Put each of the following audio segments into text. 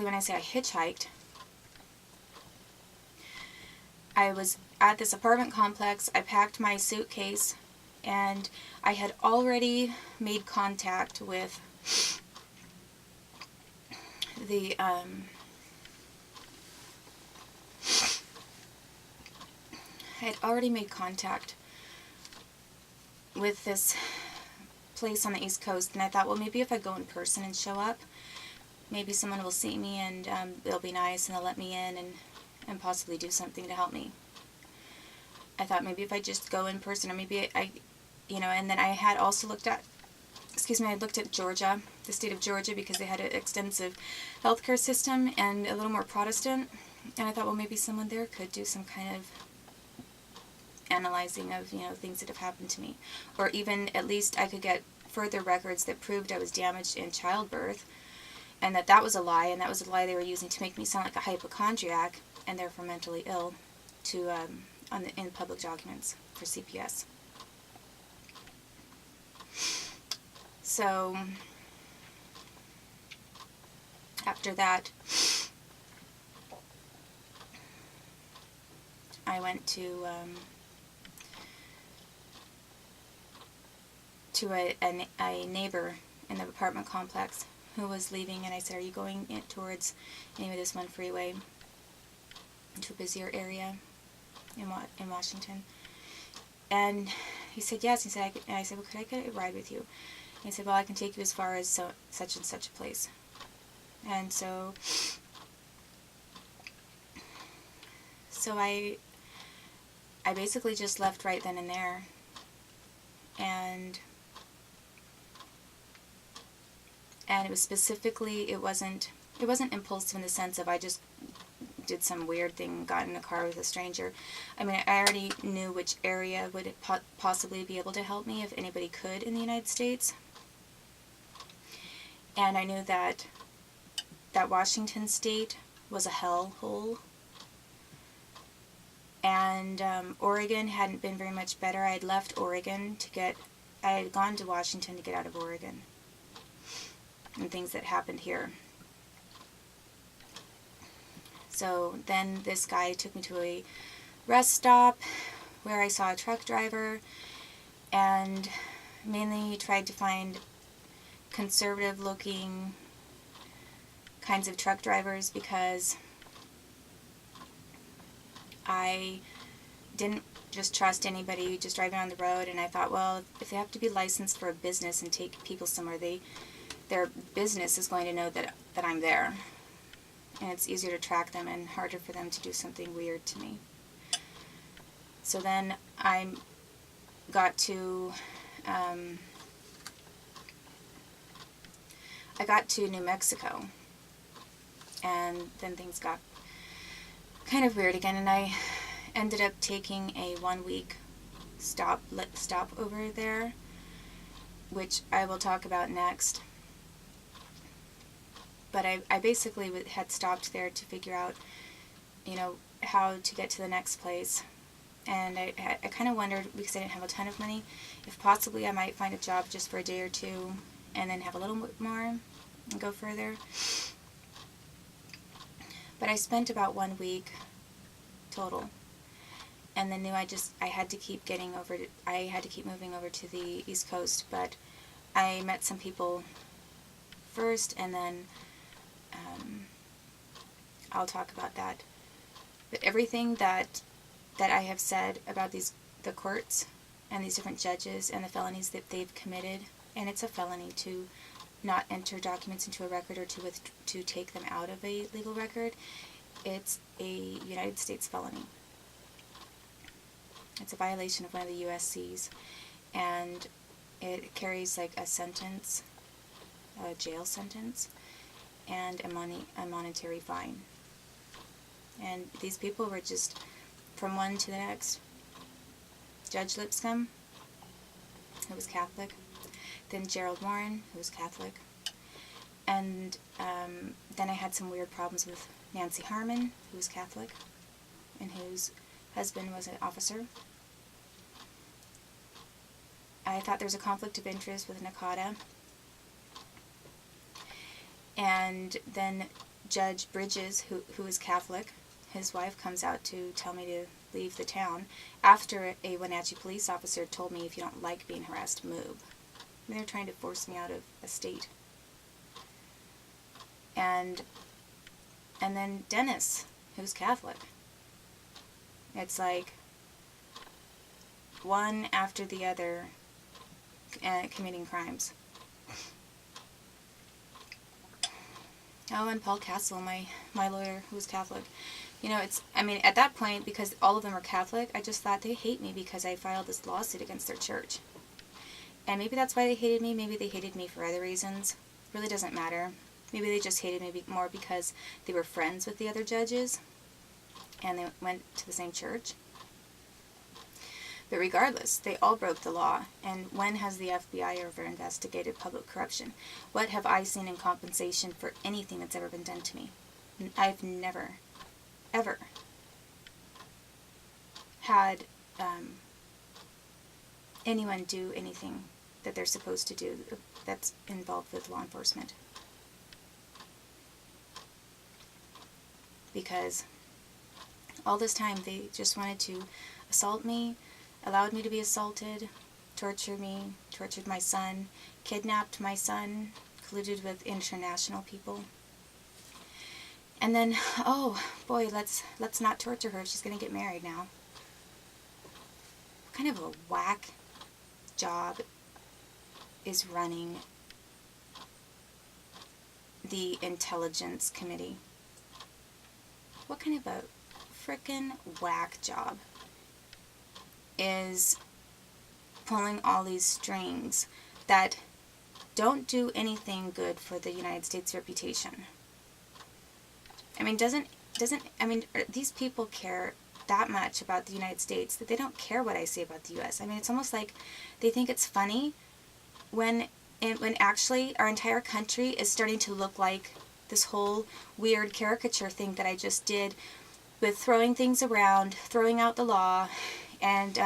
when I say I hitchhiked, I was at this apartment complex, I packed my suitcase, and I had already made contact with the, I had already made contact with this place on the East Coast, and I thought, well, maybe if I go in person and show up, maybe someone will see me and they'll be nice and they'll let me in and possibly do something to help me. I thought maybe if I just go in person, or maybe and then I had also looked at, I looked at Georgia, the state of Georgia, because they had an extensive healthcare system and a little more Protestant, and I thought, well, maybe someone there could do some kind of analyzing of, things that have happened to me, or even at least I could get further records that proved I was damaged in childbirth, and that was a lie, and that was a lie they were using to make me sound like a hypochondriac and therefore mentally ill in public documents for CPS. So after that, I went to a neighbor in the apartment complex who was leaving, and I said, are you going towards this one freeway to a busier area in Washington? And he said yes. He said, and I said, well, could I get a ride with you? And he said, well, I can take you as far as such and such a place. And so I basically just left right then and there, and it was specifically, it wasn't impulsive in the sense of I just did some weird thing, got in a car with a stranger. I mean, I already knew which area would possibly be able to help me, if anybody could, in the United States. And I knew that Washington State was a hellhole. And Oregon hadn't been very much better. I had left Oregon I had gone to Washington to get out of Oregon and things that happened here. So then this guy took me to a rest stop where I saw a truck driver, and mainly tried to find conservative looking kinds of truck drivers, because I didn't just trust anybody just driving on the road, and I thought, well, if they have to be licensed for a business and take people somewhere, their business is going to know that I'm there. And it's easier to track them and harder for them to do something weird to me. So then I got to New Mexico, and then things got kind of weird again, and I ended up taking a 1-week stop over there, which I will talk about next. But I basically had stopped there to figure out, how to get to the next place. And I kind of wondered, because I didn't have a ton of money, if possibly I might find a job just for a day or two and then have a little bit more and go further. But I spent about 1 week total, and then knew I had to keep moving over to the East Coast. But I met some people first, and then I'll talk about that. But everything that I have said about the courts and these different judges and the felonies that they've committed, and it's a felony to not enter documents into a record or to take them out of a legal record. It's a United States felony. It's a violation of one of the USCs, and it carries like a sentence, a jail sentence, and a monetary fine. And these people were just from one to the next. Judge Lipscomb, who was Catholic, then Gerald Warren, who was Catholic, and then I had some weird problems with Nancy Harmon, who was Catholic, and whose husband was an officer. I thought there was a conflict of interest with Nakata. And then Judge Bridges, who is Catholic, his wife comes out to tell me to leave the town after a Wenatchee police officer told me, if you don't like being harassed, move. I mean, they're trying to force me out of a state. And then Dennis, who's Catholic. It's like one after the other committing crimes. Oh, and Paul Castle, my lawyer, who's Catholic. You know, at that point, because all of them are Catholic, I just thought they hate me because I filed this lawsuit against their church. And maybe that's why they hated me. Maybe they hated me for other reasons. It really doesn't matter. Maybe they just hated me more because they were friends with the other judges and they went to the same church. But regardless, they all broke the law. And when has the FBI ever investigated public corruption? What have I seen in compensation for anything that's ever been done to me? I've never, ever had anyone do anything that they're supposed to do that's involved with law enforcement. Because all this time they just wanted to assault me, allowed me to be assaulted, tortured me, tortured my son, kidnapped my son, colluded with international people. And then, oh boy, let's not torture her. She's going to get married now. What kind of a whack job is running the Intelligence Committee? What kind of a frickin' whack job is pulling all these strings that don't do anything good for the United States reputation? I mean, these people care that much about the United States that they don't care what I say about the U.S. I mean, it's almost like they think it's funny when actually our entire country is starting to look like this whole weird caricature thing that I just did with throwing things around, throwing out the law, and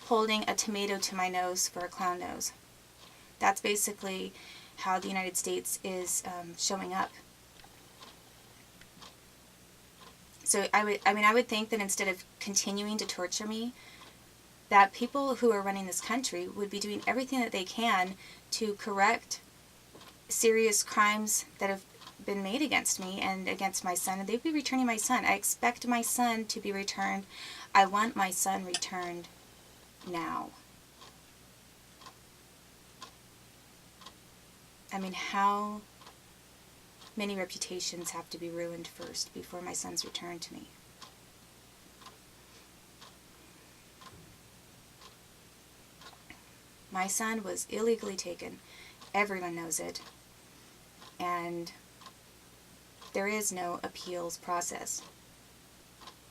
holding a tomato to my nose for a clown nose. That's basically how the United States is showing up. So I would think that instead of continuing to torture me, that people who are running this country would be doing everything that they can to correct serious crimes that have been made against me and against my son, and they'd be returning my son. I expect my son to be returned. I want my son returned now. I mean, how many reputations have to be ruined first before my son's returned to me? My son was illegally taken. Everyone knows it. And there is no appeals process.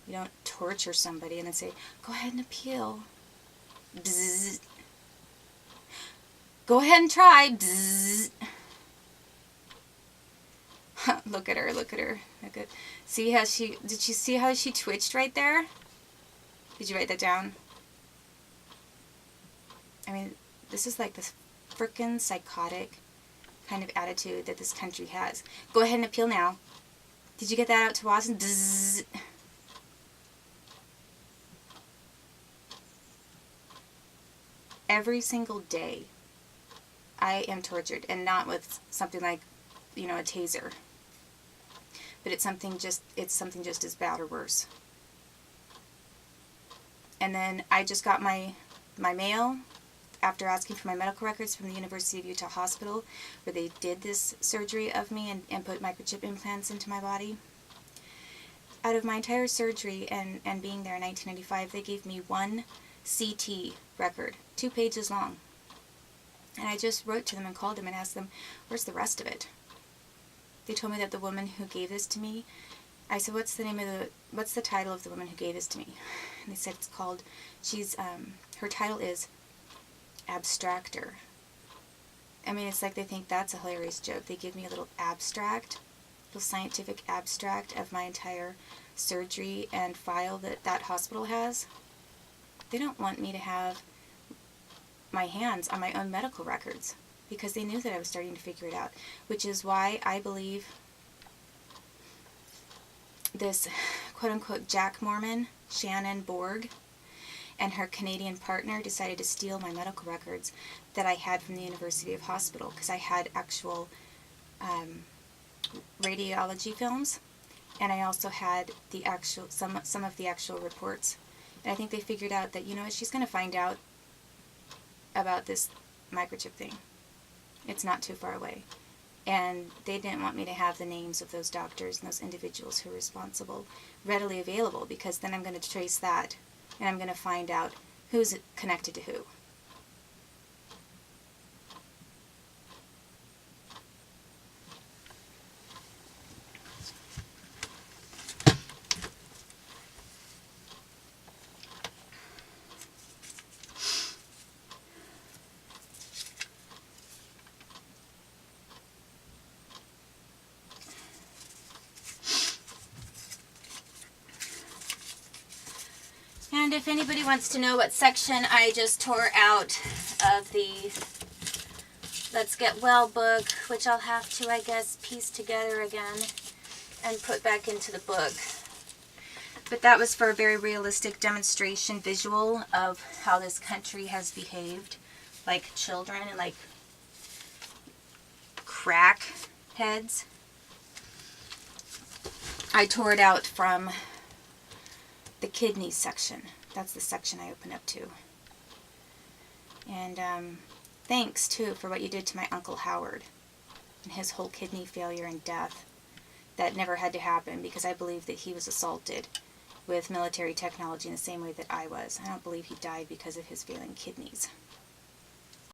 You don't torture somebody and then say, go ahead and appeal. Bzzz. Go ahead and try. Bzzz. Look at her, look at her. Look at, did you see how she twitched right there? Did you write that down? I mean, this is like this frickin' psychotic kind of attitude that this country has. Go ahead and appeal now. Did you get that out to Watson? Bzzz. Every single day, I am tortured, and not with something like, a taser. But it's something just as bad or worse. And then I just got my mail after asking for my medical records from the University of Utah Hospital, where they did this surgery of me and put microchip implants into my body. Out of my entire surgery and being there in 1995, they gave me one CT record, 2 pages long. And I just wrote to them and called them and asked them, where's the rest of it? They told me that the woman who gave this to me, I said, what's the title of the woman who gave this to me? And they said her title is Abstractor. I mean, it's like they think that's a hilarious joke. They give me a little abstract, little scientific abstract of my entire surgery and file that hospital has. They don't want me to have my hands on my own medical records because they knew that I was starting to figure it out, which is why I believe this quote-unquote Jack Mormon, Shannon Borg, and her Canadian partner decided to steal my medical records that I had from the University of Hospital, because I had actual radiology films, and I also had the actual some of the actual reports. And I think they figured out that, you know, she's going to find out about this microchip thing. It's not too far away. And they didn't want me to have the names of those doctors and those individuals who were responsible readily available, because then I'm going to trace that and I'm going to find out who's connected to who. And if anybody wants to know what section I just tore out of the Let's Get Well book, which I'll have to, I guess, piece together again and put back into the book. But that was for a very realistic demonstration visual of how this country has behaved like children and like crack heads. I tore it out from the kidneys section. That's the section I open up to. And thanks, too, for what you did to my Uncle Howard and his whole kidney failure and death. That never had to happen, because I believe that he was assaulted with military technology in the same way that I was. I don't believe he died because of his failing kidneys.